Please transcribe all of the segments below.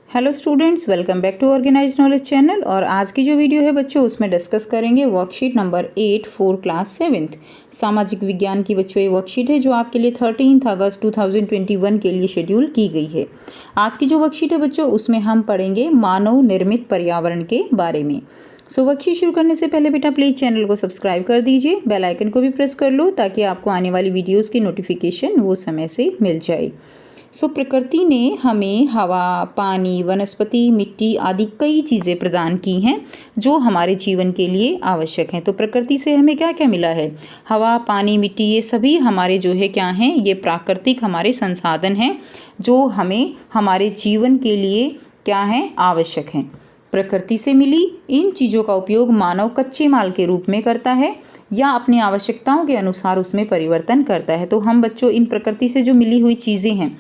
Hello students, welcome back to organised knowledge channel. और आज की जो वीडियो है बच्चों, उसमें डिस्कस करेंगे worksheet number 8 for class 7th सामाजिक विज्ञान की बच्चों ये वर्कशीट है जो आपके लिए 13 अगस्त 2021 के लिए शेड्यूल की गई है। आज की जो वर्कशीट है बच्चों, उसमें हम पढ़ेंगे मानव निर्मित पर्यावरण के बारे में। वर्कशीट शुरू करने से पहले बेटा प्लीज़ चैनल को सब्सक्राइब कर दीजिए, बेल आइकन को भी प्रेस कर लो ताकि आपको आने वाली वीडियोज़ की नोटिफिकेशन वो समय से मिल जाए। प्रकृति ने हमें हवा, पानी, वनस्पति, मिट्टी आदि कई चीज़ें प्रदान की हैं जो हमारे जीवन के लिए आवश्यक हैं। तो प्रकृति से हमें क्या क्या मिला है? हवा, पानी, मिट्टी, ये सभी हमारे जो है क्या हैं, ये प्राकृतिक हमारे संसाधन हैं जो हमें हमारे जीवन के लिए क्या हैं, आवश्यक हैं। प्रकृति से मिली इन चीज़ों का उपयोग मानव कच्चे माल के रूप में करता है या अपनी आवश्यकताओं के अनुसार उसमें परिवर्तन करता है। तो हम बच्चों इन प्रकृति से जो मिली हुई चीज़ें हैं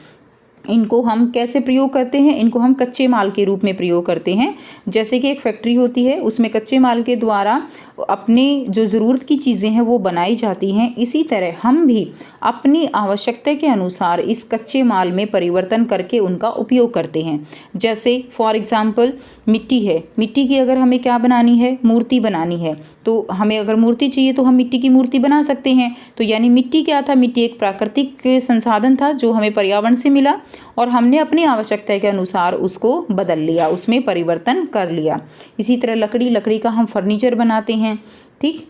इनको हम कैसे प्रयोग करते हैं? इनको हम कच्चे माल के रूप में प्रयोग करते हैं। जैसे कि एक फैक्ट्री होती है, उसमें कच्चे माल के द्वारा अपने जो ज़रूरत की चीज़ें हैं वो बनाई जाती हैं। इसी तरह हम भी अपनी आवश्यकता के अनुसार इस कच्चे माल में परिवर्तन करके उनका उपयोग करते हैं। जैसे फॉर एग्ज़ाम्पल मिट्टी है, मिट्टी की अगर हमें क्या बनानी है, मूर्ति बनानी है, तो हमें अगर मूर्ति चाहिए तो हम मिट्टी की मूर्ति बना सकते हैं। तो यानी मिट्टी क्या था? मिट्टी एक प्राकृतिक संसाधन था जो हमें पर्यावरण से मिला और हमने अपनी आवश्यकता के अनुसार उसको बदल लिया, उसमें परिवर्तन कर लिया। इसी तरह लकड़ी का हम फर्नीचर बनाते हैं, ठीक।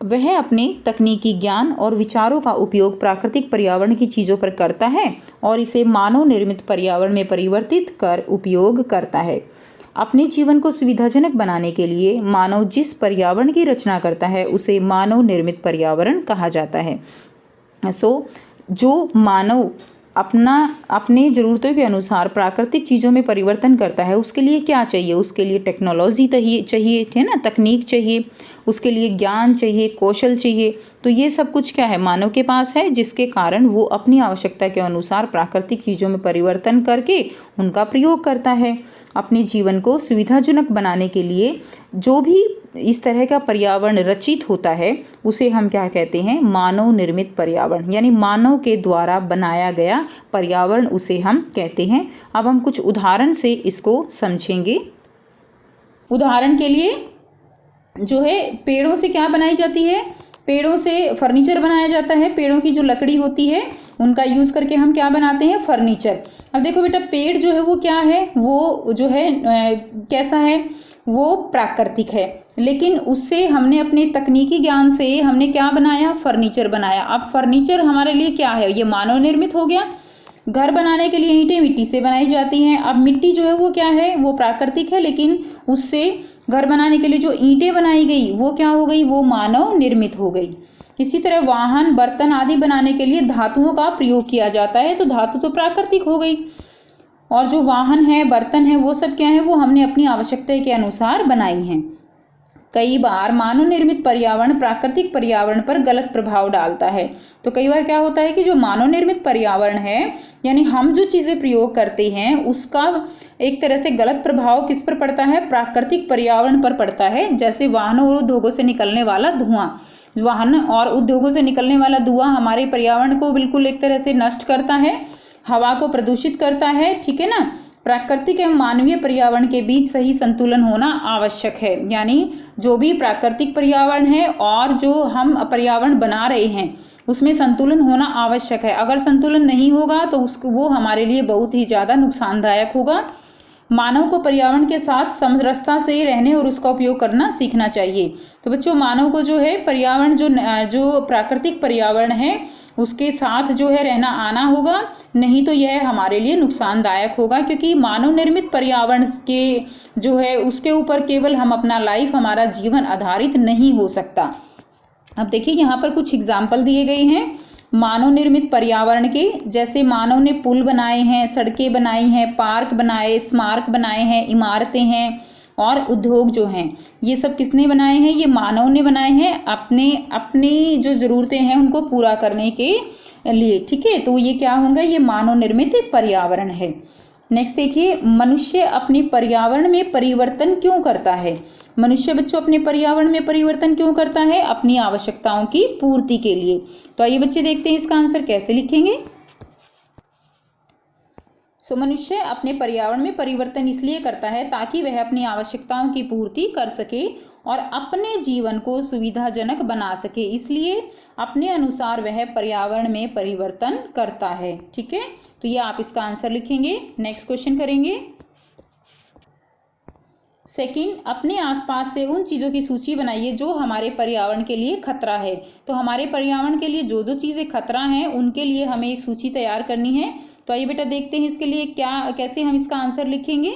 वह अपने तकनीकी ज्ञान और विचारों का उपयोग प्राकृतिक पर्यावरण की चीज़ों पर करता है और इसे मानव निर्मित पर्यावरण में परिवर्तित कर उपयोग करता है। अपने जीवन को सुविधाजनक बनाने के लिए मानव जिस पर्यावरण की रचना करता है उसे मानव निर्मित पर्यावरण कहा जाता है। जो मानव अपने ज़रूरतों के अनुसार प्राकृतिक चीज़ों में परिवर्तन करता है उसके लिए क्या चाहिए? उसके लिए टेक्नोलॉजी चाहिए, है ना, तकनीक चाहिए, उसके लिए ज्ञान चाहिए, कौशल चाहिए। तो ये सब कुछ क्या है, मानव के पास है, जिसके कारण वो अपनी आवश्यकता के अनुसार प्राकृतिक चीज़ों में परिवर्तन करके उनका प्रयोग करता है। अपने जीवन को सुविधाजनक बनाने के लिए जो भी इस तरह का पर्यावरण रचित होता है उसे हम क्या कहते हैं? मानव निर्मित पर्यावरण, यानी मानव के द्वारा बनाया गया पर्यावरण उसे हम कहते हैं। अब हम कुछ उदाहरण से इसको समझेंगे। उदाहरण के लिए जो है पेड़ों से क्या बनाई जाती है? पेड़ों से फर्नीचर बनाया जाता है। पेड़ों की जो लकड़ी होती है उनका यूज़ करके हम क्या बनाते हैं? फर्नीचर। अब देखो बेटा, पेड़ जो है वो क्या है, वो जो है कैसा है, वो प्राकृतिक है, लेकिन उससे हमने अपने तकनीकी ज्ञान से हमने क्या बनाया? फर्नीचर बनाया। अब फर्नीचर हमारे लिए क्या है? ये मानव निर्मित हो गया। घर बनाने के लिए ईंटें मिट्टी से बनाई जाती हैं। अब मिट्टी जो है वो क्या है? वो प्राकृतिक है, लेकिन उससे घर बनाने के लिए जो ईंटें बनाई गई वो क्या हो गई? वो मानव निर्मित हो गई। इसी तरह वाहन, बर्तन आदि बनाने के लिए धातुओं का प्रयोग किया जाता है, तो धातु तो प्राकृतिक हो गई। और जो वाहन है, बर्तन है, वो सब क्या है? वो हमने अपनी आवश्यकता के अनुसार बनाई हैं। कई बार मानव निर्मित पर्यावरण प्राकृतिक पर्यावरण पर गलत प्रभाव डालता है। तो कई बार क्या होता है कि जो मानव निर्मित पर्यावरण है, यानी हम जो चीज़ें प्रयोग करते हैं उसका एक तरह से गलत प्रभाव किस पर पड़ता है? प्राकृतिक पर्यावरण पर पड़ता है। जैसे वाहनों और उद्योगों से निकलने वाला धुआं, वाहन और उद्योगों से निकलने वाला धुआं हमारे पर्यावरण को बिल्कुल एक तरह से नष्ट करता है, हवा को प्रदूषित करता है, ठीक है ना। प्राकृतिक एवं मानवीय पर्यावरण के बीच सही संतुलन होना आवश्यक है। यानी जो भी प्राकृतिक पर्यावरण है और जो हम पर्यावरण बना रहे हैं उसमें संतुलन होना आवश्यक है। अगर संतुलन नहीं होगा तो वो हमारे लिए बहुत ही ज़्यादा नुकसानदायक होगा। मानव को पर्यावरण के साथ समरसता से रहने और उसका उपयोग करना सीखना चाहिए। तो बच्चों, मानव को जो है पर्यावरण जो प्राकृतिक पर्यावरण है उसके साथ जो है रहना आना होगा, नहीं तो यह हमारे लिए नुकसानदायक होगा, क्योंकि मानव निर्मित पर्यावरण के जो है उसके ऊपर केवल हम अपना लाइफ, हमारा जीवन आधारित नहीं हो सकता। अब देखिए यहाँ पर कुछ एग्जाम्पल दिए गए हैं मानव निर्मित पर्यावरण के। जैसे मानव ने पुल बनाए हैं, सड़कें बनाई हैं, पार्क बनाए, स्मारक बनाए हैं, इमारतें हैं और उद्योग जो हैं, ये सब किसने बनाए हैं? ये मानव ने बनाए हैं अपनी जो ज़रूरतें हैं उनको पूरा करने के लिए, ठीक है। तो ये क्या होंगे? ये मानव निर्मित पर्यावरण है। नेक्स्ट देखिए, मनुष्य अपने पर्यावरण में परिवर्तन क्यों करता है? मनुष्य बच्चों अपने पर्यावरण में परिवर्तन क्यों करता है? अपनी आवश्यकताओं की पूर्ति के लिए। तो आइए बच्चे देखते हैं इसका आंसर कैसे लिखेंगे। मनुष्य अपने पर्यावरण में परिवर्तन इसलिए करता है ताकि वह अपनी आवश्यकताओं की पूर्ति कर सके और अपने जीवन को सुविधाजनक बना सके, इसलिए अपने अनुसार वह पर्यावरण में परिवर्तन करता है। ठीक है, तो ये आप इसका आंसर लिखेंगे। नेक्स्ट क्वेश्चन करेंगे। सेकंड, अपने आसपास से उन चीज़ों की सूची बनाइए जो हमारे पर्यावरण के लिए खतरा है। तो हमारे पर्यावरण के लिए जो जो चीज़ें खतरा हैं उनके लिए हमें एक सूची तैयार करनी है। तो आइए बेटा देखते हैं इसके लिए कैसे हम इसका आंसर लिखेंगे।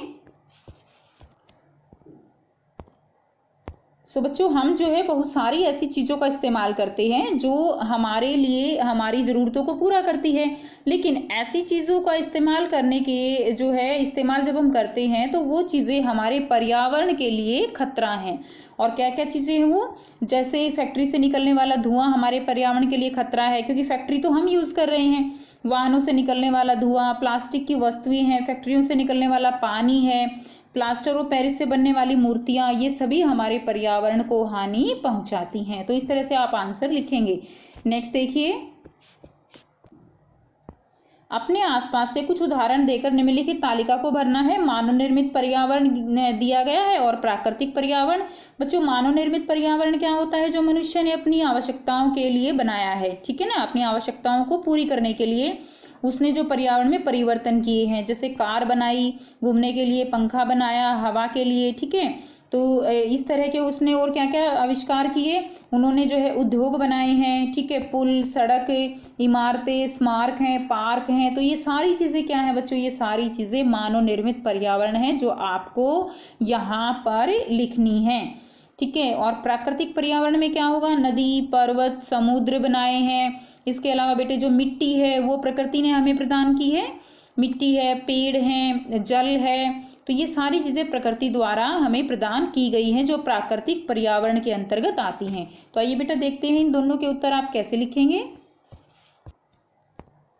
बच्चों, हम जो है बहुत सारी ऐसी चीज़ों का इस्तेमाल करते हैं जो हमारे लिए हमारी ज़रूरतों को पूरा करती है, लेकिन ऐसी चीज़ों का इस्तेमाल करने के जो है इस्तेमाल जब हम करते हैं तो वो चीज़ें हमारे पर्यावरण के लिए खतरा हैं। और क्या क्या चीज़ें हैं वो, जैसे फैक्ट्री से निकलने वाला धुआं हमारे पर्यावरण के लिए खतरा है, क्योंकि फैक्ट्री तो हम यूज़ कर रहे हैं। वाहनों से निकलने वाला धुआं, प्लास्टिक की वस्तुएं हैं, फैक्ट्रियों से निकलने वाला पानी है, प्लास्टर और पेरिस से बनने वाली मूर्तियां, ये सभी हमारे पर्यावरण को हानि पहुंचाती हैं। तो इस तरह से आप आंसर लिखेंगे। नेक्स्ट देखिए, अपने आसपास से कुछ उदाहरण देकर निम्नलिखित तालिका को भरना है। मानव निर्मित पर्यावरण दिया गया है और प्राकृतिक पर्यावरण। बच्चों, मानव निर्मित पर्यावरण क्या होता है? जो मनुष्य ने अपनी आवश्यकताओं के लिए बनाया है, ठीक है ना, अपनी आवश्यकताओं को पूरी करने के लिए उसने जो पर्यावरण में परिवर्तन किए हैं, जैसे कार बनाई घूमने के लिए, पंखा बनाया हवा के लिए, ठीक है। तो इस तरह के उसने और क्या क्या आविष्कार किए, उन्होंने जो है उद्योग बनाए हैं, ठीक है, पुल, सड़क, इमारतें, स्मारक हैं, पार्क हैं। तो ये सारी चीज़ें क्या है बच्चों? ये सारी चीज़ें मानव निर्मित पर्यावरण है जो आपको यहाँ पर लिखनी है, ठीक है। और प्राकृतिक पर्यावरण में क्या होगा? नदी, पर्वत, समुद्र बनाए हैं। इसके अलावा बेटे जो मिट्टी है वो प्रकृति ने हमें प्रदान की है, मिट्टी है, पेड़ हैं, जल है। तो ये सारी चीज़ें प्रकृति द्वारा हमें प्रदान की गई हैं जो प्राकृतिक पर्यावरण के अंतर्गत आती हैं। तो आइए बेटा देखते हैं इन दोनों के उत्तर आप कैसे लिखेंगे।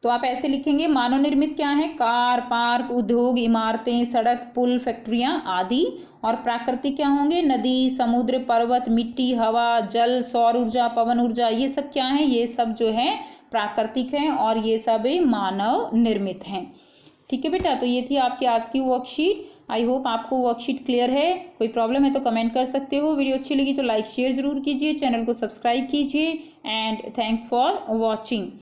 तो आप ऐसे लिखेंगे, मानव निर्मित क्या है? कार, पार्क, उद्योग, इमारतें, सड़क, पुल, फैक्ट्रियां आदि। और प्राकृतिक क्या होंगे? नदी, समुद्र, पर्वत, मिट्टी, हवा, जल, सौर ऊर्जा, पवन ऊर्जा। ये सब क्या है? ये सब जो है प्राकृतिक हैं और ये सब मानव निर्मित हैं। ठीक है बेटा, तो ये थी आपकी आज की वर्कशीट। आई होप आपको वर्कशीट क्लियर है। कोई प्रॉब्लम है तो कमेंट कर सकते हो। वीडियो अच्छी लगी तो लाइक शेयर जरूर कीजिए, चैनल को सब्सक्राइब कीजिए एंड थैंक्स फॉर वॉचिंग।